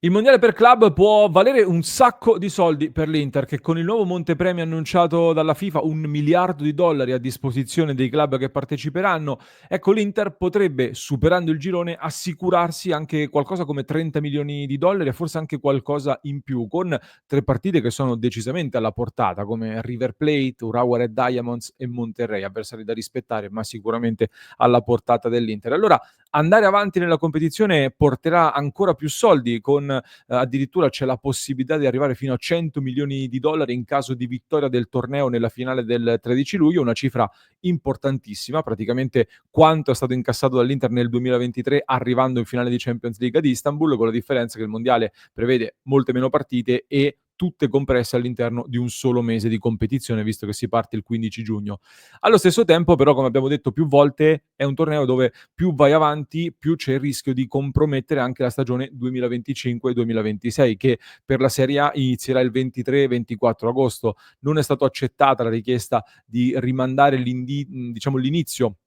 Il mondiale per club può valere un sacco di soldi per l'Inter, che con il nuovo montepremi annunciato dalla FIFA, $1 miliardo a disposizione dei club che parteciperanno. Ecco, l'Inter potrebbe, superando il girone, assicurarsi anche qualcosa come $30 milioni e forse anche qualcosa in più, con 3 partite che sono decisamente alla portata, come River Plate, Urawa Red Diamonds e Monterrey, avversari da rispettare, ma sicuramente alla portata dell'Inter. Allora, andare avanti nella competizione porterà ancora più soldi, con addirittura c'è la possibilità di arrivare fino a $100 milioni in caso di vittoria del torneo nella finale del 13 luglio, una cifra importantissima, praticamente quanto è stato incassato dall'Inter nel 2023 arrivando in finale di Champions League ad Istanbul, con la differenza che il mondiale prevede molte meno partite e tutte compresse all'interno di un solo mese di competizione, visto che si parte il 15 giugno. Allo stesso tempo, però, come abbiamo detto più volte, è un torneo dove più vai avanti, più c'è il rischio di compromettere anche la stagione 2025-2026, che per la Serie A inizierà il 23-24 agosto. Non è stato accettata la richiesta di rimandare diciamo, l'inizio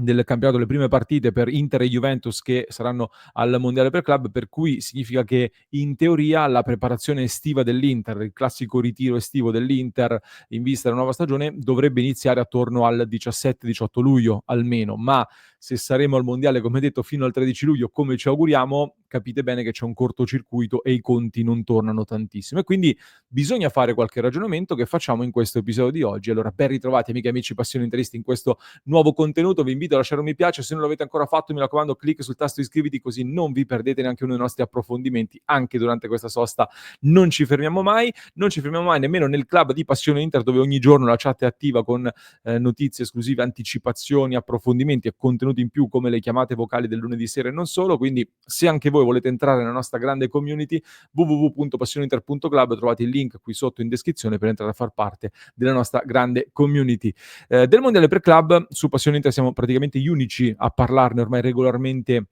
del campionato, le prime partite per Inter e Juventus che saranno al mondiale per club, per cui significa che in teoria la preparazione estiva dell'Inter, il classico ritiro estivo dell'Inter in vista della nuova stagione, dovrebbe iniziare attorno al 17-18 luglio almeno, ma se saremo al mondiale, come detto, fino al 13 luglio, come ci auguriamo, capite bene che c'è un cortocircuito e i conti non tornano tantissimo. E quindi bisogna fare qualche ragionamento che facciamo in questo episodio di oggi. Allora, ben ritrovati amiche e amici passioni interisti in questo nuovo contenuto. Vi invito a lasciare un mi piace, se non l'avete ancora fatto, mi raccomando, clic sul tasto iscriviti, così non vi perdete neanche uno dei nostri approfondimenti anche durante questa sosta. Non ci fermiamo mai nemmeno nel club di Passione Inter, dove ogni giorno la chat è attiva con notizie esclusive, anticipazioni, approfondimenti e contenuti in più, come le chiamate vocali del lunedì sera e non solo. Quindi se anche voi volete entrare nella nostra grande community, www.passioneinter.club, trovate il link qui sotto in descrizione per entrare a far parte della nostra grande community. Del mondiale per club su Passione Inter siamo praticamente gli unici a parlarne ormai regolarmente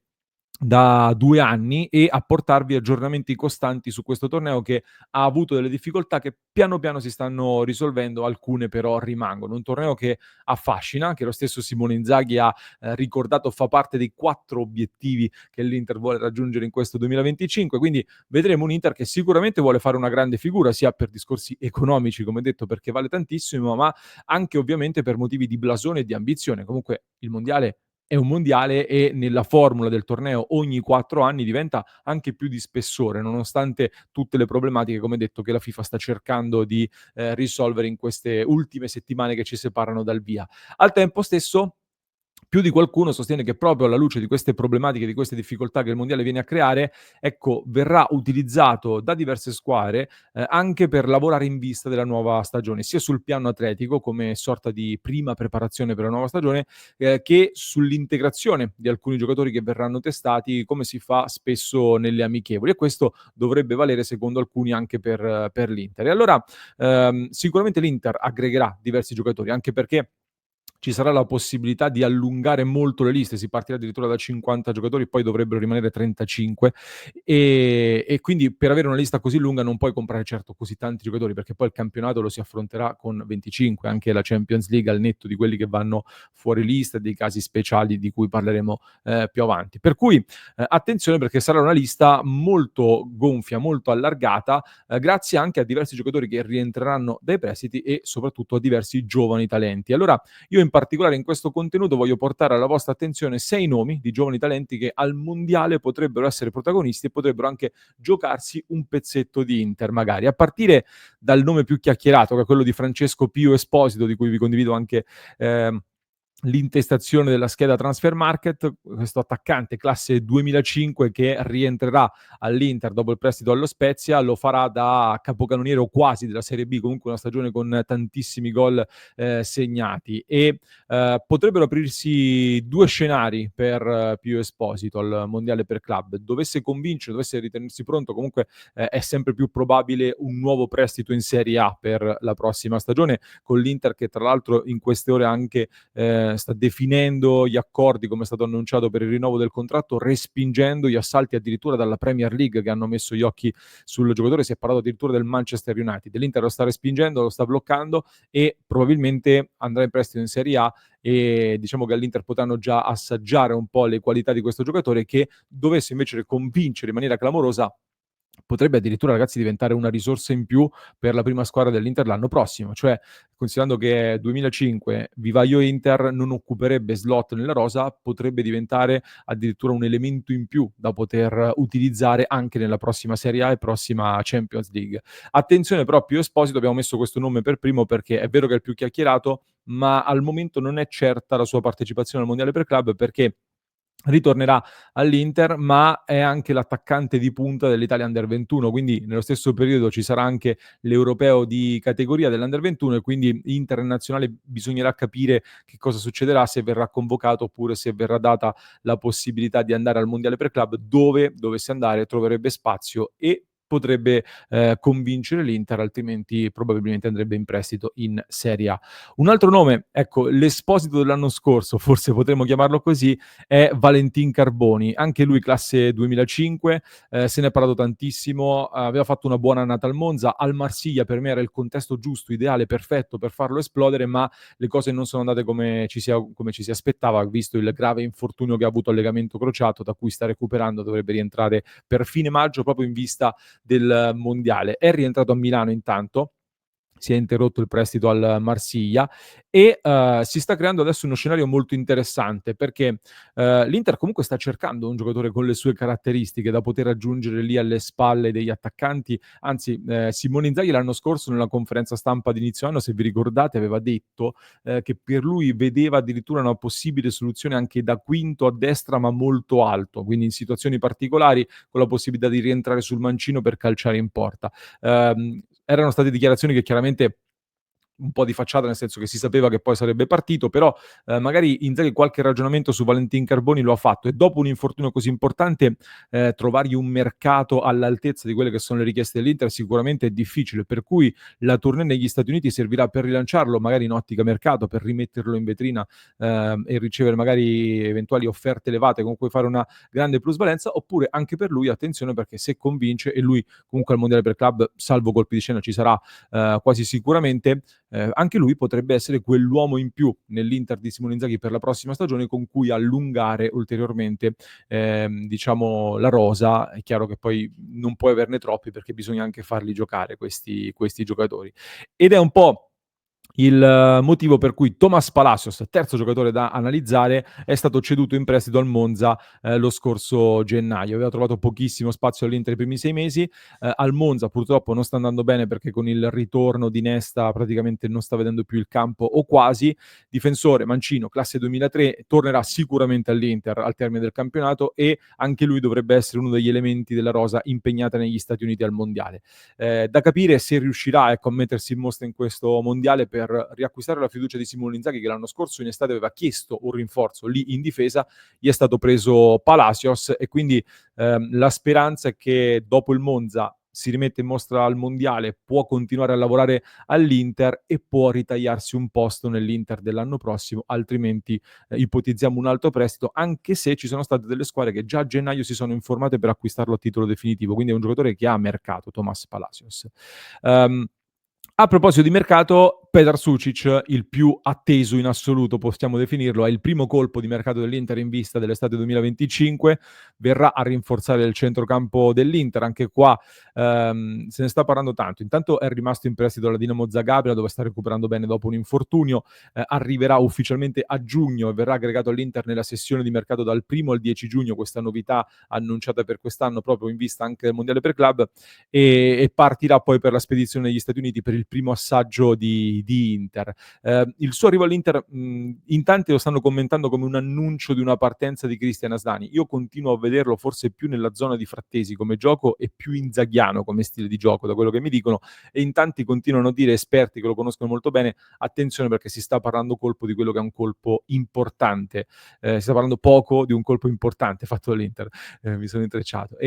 da 2 anni e a portarvi aggiornamenti costanti su questo torneo, che ha avuto delle difficoltà che piano piano si stanno risolvendo, alcune però rimangono. Un torneo che affascina, che lo stesso Simone Inzaghi ha ricordato fa parte dei 4 obiettivi che l'Inter vuole raggiungere in questo 2025, quindi vedremo un Inter che sicuramente vuole fare una grande figura, sia per discorsi economici, come detto, perché vale tantissimo, ma anche ovviamente per motivi di blasone e di ambizione. Comunque il mondiale è un mondiale e nella formula del torneo ogni 4 anni diventa anche più di spessore, nonostante tutte le problematiche, come detto, che la FIFA sta cercando di risolvere in queste ultime settimane che ci separano dal via. Al tempo stesso, più di qualcuno sostiene che proprio alla luce di queste problematiche, di queste difficoltà che il mondiale viene a creare, ecco, verrà utilizzato da diverse squadre anche per lavorare in vista della nuova stagione, sia sul piano atletico come sorta di prima preparazione per la nuova stagione, che sull'integrazione di alcuni giocatori che verranno testati, come si fa spesso nelle amichevoli. E questo dovrebbe valere, secondo alcuni, anche per l'Inter. E allora sicuramente l'Inter aggregherà diversi giocatori, anche perché ci sarà la possibilità di allungare molto le liste, si partirà addirittura da 50 giocatori, poi dovrebbero rimanere 35, e quindi per avere una lista così lunga non puoi comprare certo così tanti giocatori, perché poi il campionato lo si affronterà con 25, anche la Champions League, al netto di quelli che vanno fuori lista e dei casi speciali di cui parleremo più avanti. Per cui attenzione, perché sarà una lista molto gonfia, molto allargata, grazie anche a diversi giocatori che rientreranno dai prestiti e soprattutto a diversi giovani talenti. Allora, io in particolare in questo contenuto voglio portare alla vostra attenzione 6 nomi di giovani talenti che al mondiale potrebbero essere protagonisti e potrebbero anche giocarsi un pezzetto di Inter magari, a partire dal nome più chiacchierato, che è quello di Francesco Pio Esposito, di cui vi condivido anche ehm l'intestazione della scheda Transfer Market, questo attaccante classe 2005 che rientrerà all'Inter dopo il prestito allo Spezia, lo farà da capocannoniere o quasi della Serie B, comunque una stagione con tantissimi gol segnati. E potrebbero aprirsi 2 scenari per Pio Esposito al mondiale per club. Dovesse convincere, dovesse ritenersi pronto, comunque è sempre più probabile un nuovo prestito in Serie A per la prossima stagione, con l'Inter che tra l'altro in queste ore anche sta definendo gli accordi, come è stato annunciato, per il rinnovo del contratto, respingendo gli assalti addirittura dalla Premier League che hanno messo gli occhi sul giocatore. Si è parlato addirittura del Manchester United. L'Inter lo sta respingendo, lo sta bloccando e probabilmente andrà in prestito in Serie A, e diciamo che all'Inter potranno già assaggiare un po' le qualità di questo giocatore, che dovesse invece convincere in maniera clamorosa potrebbe addirittura, ragazzi, diventare una risorsa in più per la prima squadra dell'Inter l'anno prossimo. Cioè, considerando che è 2005, vivaio Inter non occuperebbe slot nella rosa, potrebbe diventare addirittura un elemento in più da poter utilizzare anche nella prossima Serie A e prossima Champions League. Attenzione però, Pio Esposito, abbiamo messo questo nome per primo perché è vero che è il più chiacchierato, ma al momento non è certa la sua partecipazione al Mondiale per Club, perché ritornerà all'Inter, ma è anche l'attaccante di punta dell'Italia Under 21, quindi nello stesso periodo ci sarà anche l'europeo di categoria dell'Under 21 e quindi internazionale bisognerà capire che cosa succederà, se verrà convocato oppure se verrà data la possibilità di andare al Mondiale per Club, dove dovesse andare troverebbe spazio e potrebbe convincere l'Inter, altrimenti probabilmente andrebbe in prestito in Serie A. Un altro nome, ecco, l'esposito dell'anno scorso, forse potremmo chiamarlo così, è Valentin Carboni, anche lui classe 2005, se ne è parlato tantissimo, aveva fatto una buona annata al Monza, al Marsiglia per me era il contesto giusto, ideale, perfetto per farlo esplodere, ma le cose non sono andate come ci si aspettava, visto il grave infortunio che ha avuto al legamento crociato, da cui sta recuperando, dovrebbe rientrare per fine maggio, proprio in vista del mondiale. È rientrato a Milano intanto, si è interrotto il prestito al Marsiglia e si sta creando adesso uno scenario molto interessante, perché l'Inter comunque sta cercando un giocatore con le sue caratteristiche da poter aggiungere lì alle spalle degli attaccanti. Anzi, Simone Inzaghi l'anno scorso nella conferenza stampa di inizio anno, se vi ricordate, aveva detto che per lui vedeva addirittura una possibile soluzione anche da quinto a destra, ma molto alto, quindi in situazioni particolari con la possibilità di rientrare sul mancino per calciare in porta. Erano state dichiarazioni che chiaramente un po' di facciata, nel senso che si sapeva che poi sarebbe partito, però magari Inzaghi qualche ragionamento su Valentin Carboni lo ha fatto, e dopo un infortunio così importante trovargli un mercato all'altezza di quelle che sono le richieste dell'Inter sicuramente è difficile, per cui la tournée negli Stati Uniti servirà per rilanciarlo, magari in ottica mercato, per rimetterlo in vetrina e ricevere magari eventuali offerte elevate con cui fare una grande plusvalenza, oppure anche per lui attenzione, perché se convince, e lui comunque al Mondiale per Club, salvo colpi di scena, ci sarà quasi sicuramente, anche lui potrebbe essere quell'uomo in più nell'Inter di Simone Inzaghi per la prossima stagione, con cui allungare ulteriormente diciamo la rosa. È chiaro che poi non puoi averne troppi, perché bisogna anche farli giocare questi giocatori, ed è un po' il motivo per cui Thomas Palacios, terzo giocatore da analizzare, è stato ceduto in prestito al Monza lo scorso gennaio. Aveva trovato pochissimo spazio all'Inter i primi 6 mesi, al Monza purtroppo non sta andando bene, perché con il ritorno di Nesta praticamente non sta vedendo più il campo o quasi. Difensore mancino, classe 2003, tornerà sicuramente all'Inter al termine del campionato, e anche lui dovrebbe essere uno degli elementi della rosa impegnata negli Stati Uniti al Mondiale. Da capire se riuscirà, ecco, a mettersi in mostra in questo Mondiale per riacquistare la fiducia di Simone Inzaghi, che l'anno scorso in estate aveva chiesto un rinforzo lì in difesa, gli è stato preso Palacios, e quindi la speranza è che dopo il Monza si rimette in mostra al Mondiale, può continuare a lavorare all'Inter e può ritagliarsi un posto nell'Inter dell'anno prossimo, altrimenti ipotizziamo un altro prestito, anche se ci sono state delle squadre che già a gennaio si sono informate per acquistarlo a titolo definitivo, quindi è un giocatore che ha mercato, Thomas Palacios. Um, A proposito di mercato, Petar Sucic, il più atteso in assoluto, possiamo definirlo, è il primo colpo di mercato dell'Inter in vista dell'estate 2025, verrà a rinforzare il centrocampo dell'Inter, anche qua se ne sta parlando tanto. Intanto è rimasto in prestito alla Dinamo Zagabria, dove sta recuperando bene dopo un infortunio, arriverà ufficialmente a giugno e verrà aggregato all'Inter nella sessione di mercato dal 1 al 10 giugno, questa novità annunciata per quest'anno proprio in vista anche del Mondiale per Club, e partirà poi per la spedizione negli Stati Uniti per il primo assaggio di Inter. Il suo arrivo all'Inter, in tanti lo stanno commentando come un annuncio di una partenza di Cristian Asllani. Io continuo a vederlo forse più nella zona di Frattesi come gioco e più inzaghiano come stile di gioco, da quello che mi dicono, e in tanti continuano a dire, esperti che lo conoscono molto bene, attenzione, perché si sta parlando colpo di quello che è un colpo importante, si sta parlando poco di un colpo importante fatto dall'Inter, mi sono intrecciato.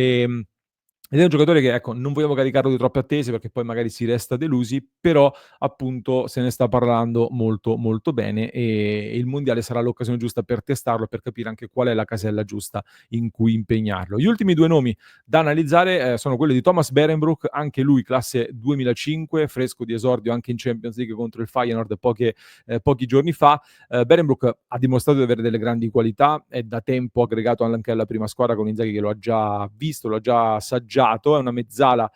Ed è un giocatore che, ecco, non vogliamo caricarlo di troppe attese, perché poi magari si resta delusi, però appunto se ne sta parlando molto molto bene, e il mondiale sarà l'occasione giusta per testarlo, per capire anche qual è la casella giusta in cui impegnarlo. Gli ultimi due nomi da analizzare sono quelli di Thomas Berenbroek, anche lui classe 2005, fresco di esordio anche in Champions League contro il Feyenoord pochi giorni fa. Berenbroek ha dimostrato di avere delle grandi qualità, è da tempo aggregato anche alla prima squadra con Inzaghi, che lo ha già visto, lo ha già assaggiato pregiato, è una mezzala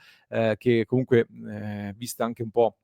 che comunque, vista anche un po'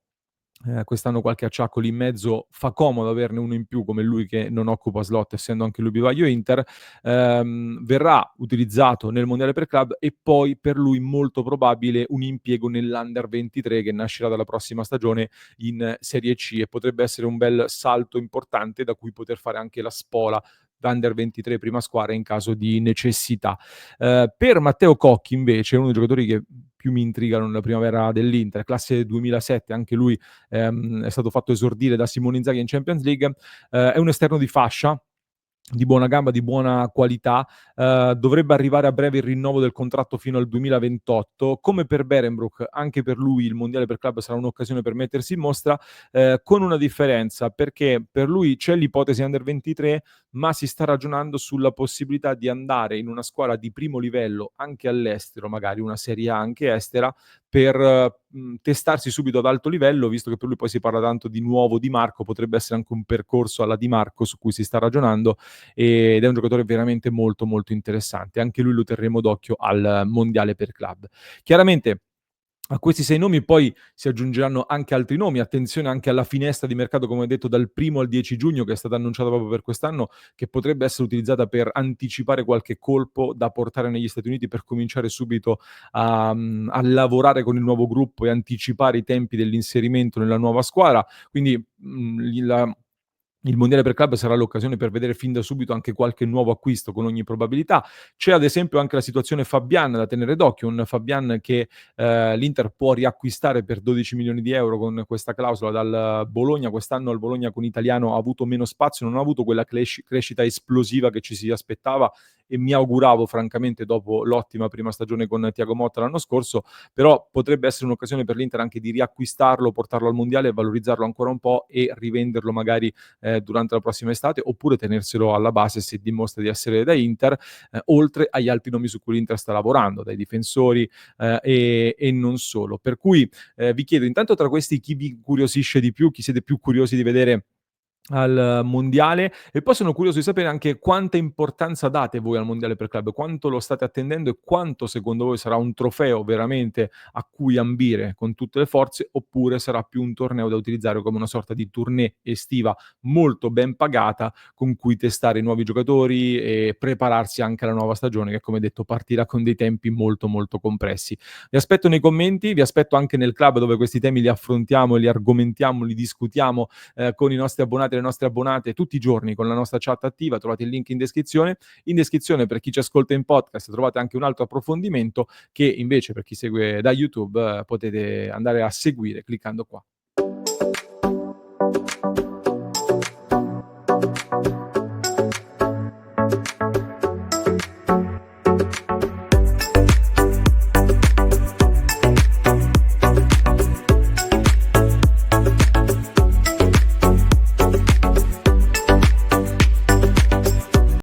quest'anno qualche acciacco lì in mezzo, fa comodo averne uno in più come lui che non occupa slot, essendo anche lui vivaio Inter, verrà utilizzato nel mondiale per club e poi per lui molto probabile un impiego nell'Under 23 che nascerà dalla prossima stagione in Serie C e potrebbe essere un bel salto importante da cui poter fare anche la spola Under 23 prima squadra in caso di necessità. Per Matteo Cocchi invece, uno dei giocatori che più mi intrigano nella primavera dell'Inter, classe 2007, anche lui è stato fatto esordire da Simone Inzaghi in Champions League, è un esterno di fascia, di buona gamba, di buona qualità, dovrebbe arrivare a breve il rinnovo del contratto fino al 2028. Come per Beerenbroek, anche per lui il mondiale per club sarà un'occasione per mettersi in mostra, con una differenza, perché per lui c'è l'ipotesi Under 23, ma si sta ragionando sulla possibilità di andare in una squadra di primo livello, anche all'estero, magari una Serie A anche estera, per testarsi subito ad alto livello, visto che per lui poi si parla tanto di nuovo Di Marco, potrebbe essere anche un percorso alla Di Marco su cui si sta ragionando ed è un giocatore veramente molto molto interessante. Anche lui lo terremo d'occhio al mondiale per club. Chiaramente a questi 6 nomi poi si aggiungeranno anche altri nomi. Attenzione anche alla finestra di mercato, come detto, dal 1 al 10 giugno, che è stata annunciata proprio per quest'anno, che potrebbe essere utilizzata per anticipare qualche colpo da portare negli Stati Uniti per cominciare subito a lavorare con il nuovo gruppo e anticipare i tempi dell'inserimento nella nuova squadra. Quindi il mondiale per club sarà l'occasione per vedere fin da subito anche qualche nuovo acquisto con ogni probabilità. C'è ad esempio anche la situazione Fabian da tenere d'occhio, un Fabian che l'Inter può riacquistare per 12 milioni di euro con questa clausola dal Bologna. Quest'anno il Bologna con Italiano ha avuto meno spazio, non ha avuto quella crescita esplosiva che ci si aspettava e mi auguravo francamente dopo l'ottima prima stagione con Thiago Motta l'anno scorso, però potrebbe essere un'occasione per l'Inter anche di riacquistarlo, portarlo al mondiale, valorizzarlo ancora un po' e rivenderlo magari durante la prossima estate, oppure tenerselo alla base se dimostra di essere da Inter, oltre agli altri nomi su cui l'Inter sta lavorando, dai difensori e non solo. Per cui vi chiedo intanto tra questi chi vi incuriosisce di più, chi siete più curiosi di vedere al mondiale e poi sono curioso di sapere anche quanta importanza date voi al mondiale per club, quanto lo state attendendo e quanto secondo voi sarà un trofeo veramente a cui ambire con tutte le forze oppure sarà più un torneo da utilizzare come una sorta di tournée estiva molto ben pagata con cui testare i nuovi giocatori e prepararsi anche alla nuova stagione che come detto partirà con dei tempi molto molto compressi. Vi aspetto nei commenti, vi aspetto anche nel club dove questi temi li affrontiamo, li argomentiamo, li discutiamo con i nostri abbonati e le nostre abbonate tutti i giorni con la nostra chat attiva, trovate il link in descrizione. In descrizione per chi ci ascolta in podcast trovate anche un altro approfondimento che invece per chi segue da YouTube potete andare a seguire cliccando qua.